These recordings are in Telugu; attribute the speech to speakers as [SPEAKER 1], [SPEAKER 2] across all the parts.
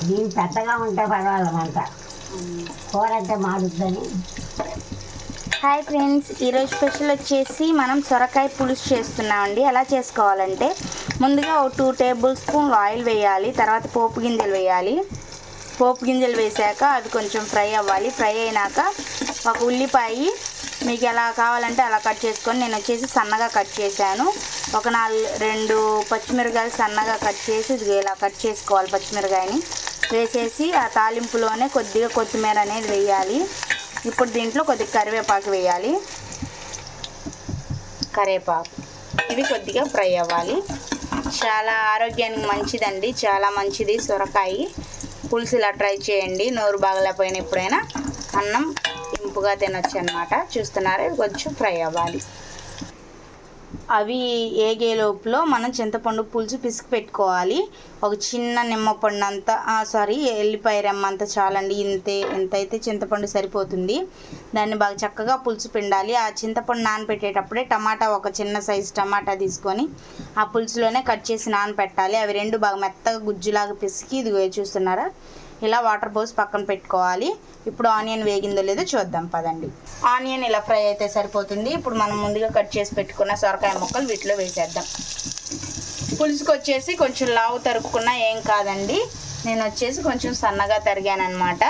[SPEAKER 1] దీని పెద్దగా ఉంటే పర్వాలేమంట, కూర అంటే మాడుద్దని.
[SPEAKER 2] హాయ్ ఫ్రెండ్స్, ఈరోజు స్పెషల్ వచ్చేసి మనం సొరకాయ పులుసు చేస్తున్నామండి. ఎలా చేసుకోవాలంటే ముందుగా ఒక 2 టేబుల్ స్పూన్ ఆయిల్ వేయాలి. తర్వాత పోపు గింజలు వేయాలి. పోపు గింజలు వేసాక అవి కొంచెం ఫ్రై అవ్వాలి. ఫ్రై అయినాక ఒక ఉల్లిపాయ మీకు ఎలా కావాలంటే అలా కట్ చేసుకొని, నేను వచ్చేసి సన్నగా కట్ చేశాను. ఒక 2 పచ్చిమిరకాయలు సన్నగా కట్ చేసి ఇది ఇలా కట్ చేసుకోవాలి. పచ్చిమిరకాయని వేసేసి ఆ తాలింపులోనే కొద్దిగా కొత్తిమీర అనేది వేయాలి. ఇప్పుడు దీంట్లో కొద్దిగా కరివేపాకు వేయాలి. కరివేపాకు ఇవి కొద్దిగా ఫ్రై అవ్వాలి. చాలా ఆరోగ్యానికి మంచిదండి, చాలా మంచిది సొరకాయ పులుసు. ఇలా ట్రై చేయండి. నోరు బాగలేకపోయినా ఎప్పుడైనా అన్నం ఇంపుగా తినొచ్చు అన్నమాట. చూస్తున్నారా, ఇవి కొంచెం ఫ్రై అవ్వాలి. అవి ఏగే లోపులో మనం చింతపండు పులుసు పిసికి పెట్టుకోవాలి. ఒక చిన్న నిమ్మపండు అంతా ఎల్లిపాయ రెమ్మంతా చాలండి. ఇంతైతే చింతపండు సరిపోతుంది. దాన్ని బాగా చక్కగా పులుసు పిండాలి. ఆ చింతపండు నానబెట్టేటప్పుడే టమాటా, ఒక చిన్న సైజు టమాటా తీసుకొని ఆ పులుసులోనే కట్ చేసి నానబెట్టాలి. అవి రెండు బాగా మెత్తగా గుజ్జులాగా పిసికి ఇది చూస్తున్నారా, ఇలా వాటర్ పోసి పక్కన పెట్టుకోవాలి. ఇప్పుడు ఆనియన్ వేగిందో లేదో చూద్దాం పదండి. ఆనియన్ ఇలా ఫ్రై అయితే సరిపోతుంది. ఇప్పుడు మనం ముందుగా కట్ చేసి పెట్టుకున్న సొరకాయ ముక్కలు వీటిలో వేసేద్దాం. పులుసుకు వచ్చేసి కొంచెం లావు తరుక్కున్నా ఏం కాదండి. నేను వచ్చేసి కొంచెం సన్నగా తరిగాను అనమాట.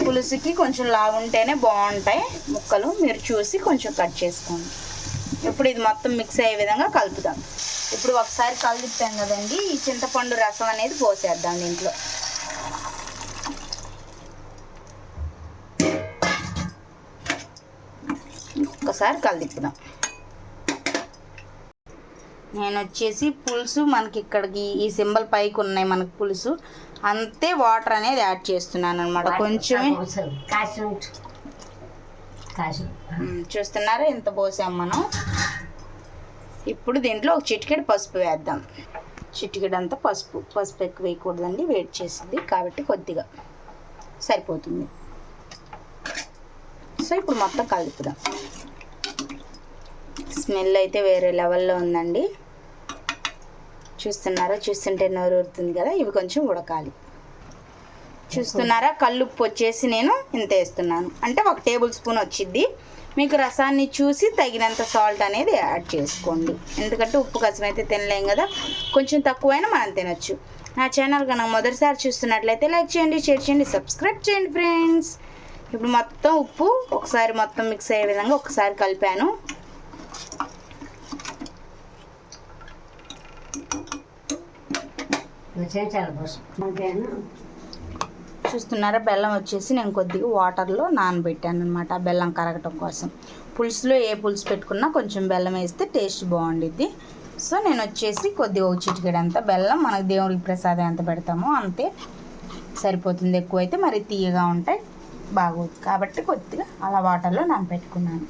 [SPEAKER 2] పులుసుకి కొంచెం లావు ఉంటేనే బాగుంటాయి ముక్కలు. మీరు చూసి కొంచెం కట్ చేసుకోండి. ఇప్పుడు ఇది మొత్తం మిక్స్ అయ్యే విధంగా కలుపుదాం. ఇప్పుడు ఒకసారి కలుపుతాం కదండి, ఈ చింతపండు రసం అనేది పోసేద్దాం దీంట్లో. ఒకసారి కలుపుదాం. నేను వచ్చేసి పులుసు మనకి ఇక్కడికి ఈ సింబల్ పైకి ఉన్నాయి మనకి పులుసు అంతే వాటర్ అనేది యాడ్ చేస్తున్నాను అనమాట. కొంచెం చూస్తున్నారా, ఇంత పోసాం మనం. ఇప్పుడు దీంట్లో ఒక చిటికెడు పసుపు వేద్దాం. చిటికెడు అంతా పసుపు ఎక్కువ వేయకూడదండి, వేడి చేసింది కాబట్టి కొద్దిగా సరిపోతుంది. సో ఇప్పుడు మొత్తం కలుపుదాం. స్మెల్ అయితే వేరే లెవెల్లో ఉందండి. చూస్తున్నారా, చూస్తుంటే నోరు ఊరుతుంది కదా. ఇవి కొంచెం ఉడకాలి. చూస్తున్నారా, కల్లుప్పు వచ్చేసి నేను ఇంత వేస్తున్నాను, అంటే 1 టేబుల్ స్పూన్ వచ్చింది. మీకు రసాన్ని చూసి తగినంత సాల్ట్ అనేది యాడ్ చేసుకోండి. ఎందుకంటే ఉప్పు కసం అయితే తినలేం కదా, కొంచెం తక్కువైనా మనం తినొచ్చు. నా ఛానల్ కనుక మొదటిసారి చూస్తున్నట్లయితే లైక్ చేయండి, షేర్ చేయండి, సబ్స్క్రైబ్ చేయండి ఫ్రెండ్స్. ఇప్పుడు మొత్తం ఉప్పు ఒకసారి మొత్తం మిక్స్ అయ్యే విధంగా ఒకసారి కలిపాను. చూస్తున్నారా, బెల్లం వచ్చేసి నేను కొద్దిగా వాటర్లో నానబెట్టాను అనమాట, బెల్లం కరగటం కోసం. పులుసులో ఏ పులుసు పెట్టుకున్నా కొంచెం బెల్లం వేస్తే టేస్ట్ బాగుండిద్ది. సో నేను వచ్చేసి కొద్దిగా ఒక చిటికెడంతా బెల్లం, మనకు దేవుడికి ప్రసాదం ఎంత పెడతామో అంతే సరిపోతుంది. ఎక్కువైతే మరి తీయగా ఉంటాయి, బాగోదు కాబట్టి కొద్దిగా అలా వాటర్లో నానబెట్టుకున్నాను.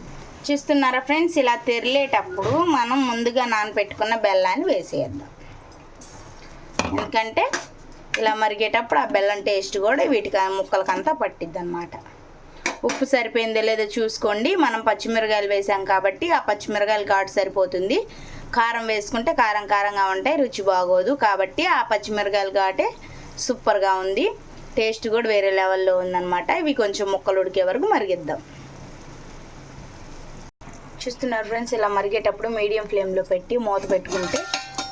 [SPEAKER 2] చూస్తున్నారా ఫ్రెండ్స్, ఇలా తెరిలేటప్పుడు మనం ముందుగా నానబెట్టుకున్న బెల్లాన్ని వేసేద్దాం. ఎందుకంటే ఇలా మరిగేటప్పుడు ఆ బెల్లం టేస్ట్ కూడా వీటికి ముక్కలకంతా పట్టిద్ది అనమాట. ఉప్పు సరిపోయిందో లేదో చూసుకోండి. మనం పచ్చిమిరకాయలు వేసాం కాబట్టి ఆ పచ్చిమిరకాయలు ఘాటు సరిపోతుంది. కారం వేసుకుంటే కారంగా ఉంటాయి, రుచి బాగోదు. కాబట్టి ఆ పచ్చిమిరకాయలు ఘాటే సూపర్గా ఉంది, టేస్ట్ కూడా వేరే లెవెల్లో ఉందన్నమాట. ఇవి కొంచెం ముక్కలు ఉడికే వరకు మరిగిద్దాం. చూస్తున్నారు ఫ్రెండ్స్, ఇలా మరిగేటప్పుడు మీడియం ఫ్లేమ్లో పెట్టి మూత పెట్టుకుంటే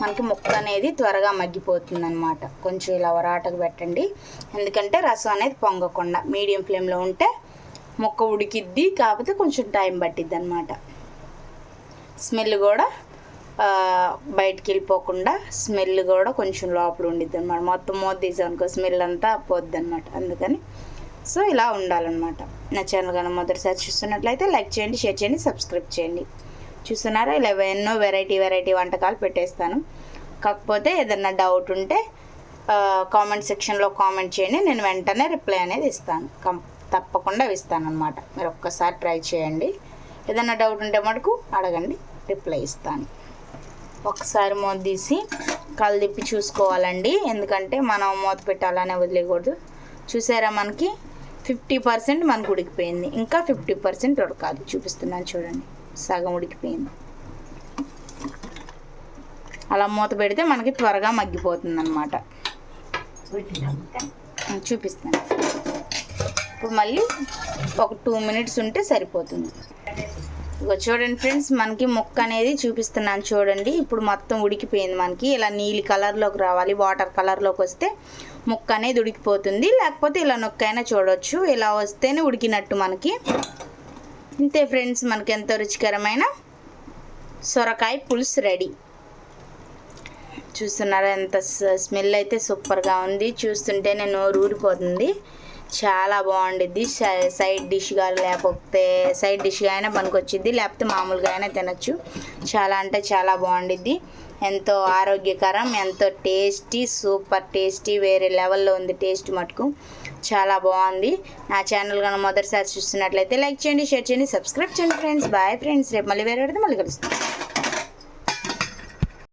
[SPEAKER 2] మనకి ముక్క అనేది త్వరగా మగ్గిపోతుంది అనమాట. కొంచెం ఇలా వరాటకు పెట్టండి, ఎందుకంటే రసం అనేది పొంగకుండా. మీడియం ఫ్లేమ్లో ఉంటే ముక్క ఉడికిద్ది, కాకపోతే కొంచెం టైం పట్టిద్ది అనమాట. స్మెల్ కూడా బయటికి వెళ్ళిపోకుండా స్మెల్ కూడా కొంచెం లోపల ఉండిద్ది అనమాట. మొత్తం మూత తీసామనుకో స్మెల్ అంతా పోద్ది అనమాట. అందుకని సో ఇలా ఉండాలన్నమాట. నా ఛానల్ కనుక మొదటిసారి చూస్తున్నట్లయితే లైక్ చేయండి, షేర్ చేయండి, సబ్స్క్రైబ్ చేయండి. చూస్తున్నారా, ఇలా ఎన్నో వెరైటీ వంటకాలు పెట్టేస్తాను. కాకపోతే ఏదన్నా డౌట్ ఉంటే కామెంట్ సెక్షన్లో కామెంట్ చేయండి, నేను వెంటనే రిప్లై అనేది ఇస్తాను. తప్పకుండా ఇస్తాను అనమాట. మీరు ఒక్కసారి ట్రై చేయండి. ఏదన్నా డౌట్ ఉంటే మటుకు అడగండి, రిప్లై ఇస్తాను. ఒకసారి మూత తీసి కలదిప్పి చూసుకోవాలండి, ఎందుకంటే మనం మూత పెట్టాలనే వదిలేయకూడదు. చూసారా, మనకి 50% మనకు ఉడికిపోయింది, ఇంకా 50% ఉడకాలి. చూపిస్తున్నాను చూడండి, సగం ఉడికిపోయింది. అలా మూత పెడితే మనకి త్వరగా మగ్గిపోతుంది అన్నమాట. చూపిస్తాను. ఇప్పుడు మళ్ళీ ఒక 2 మినిట్స్ ఉంటే సరిపోతుంది. ఇగో చూడండి ఫ్రెండ్స్, మనకి ముక్క అనేది చూపిస్తున్నాను చూడండి. ఇప్పుడు మొత్తం ఉడికిపోయింది. మనకి ఇలా నీలి కలర్లోకి రావాలి, వాటర్ కలర్లోకి వస్తే ముక్క అనేది ఉడికిపోతుంది. లేకపోతే ఇలా నొక్కైనా చూడవచ్చు. ఇలా వస్తేనే ఉడికినట్టు మనకి. ఇంతే ఫ్రెండ్స్, మనకి ఎంతో రుచికరమైన సొరకాయ పులుసు రెడీ. చూస్తున్నారా, ఎంత స్మెల్ అయితే సూపర్గా ఉంది. చూస్తుంటేనే నోరు ఊరిపోతుంది. చాలా బాగుండిద్ది. సైడ్ డిష్గా లేకపోతే సైడ్ డిష్గా అయినా పనికొచ్చిద్ది, లేకపోతే మామూలుగా అయినా తినచ్చు. చాలా అంటే చాలా బాగుండిద్ది. ఎంతో ఆరోగ్యకరం, ఎంతో టేస్టీ, సూపర్ టేస్టీ, వేరే లెవెల్లో ఉంది టేస్ట్ మటుకు. చాలా బాగుంది. నా ఛానల్ కనుక మొదటిసారి చూస్తున్నట్లయితే లైక్ చేయండి, షేర్ చేయండి, సబ్స్క్రైబ్ చేయండి ఫ్రెండ్స్. Bye friends. రేపు మళ్ళీ వేరే మళ్ళీ కలుస్తాం.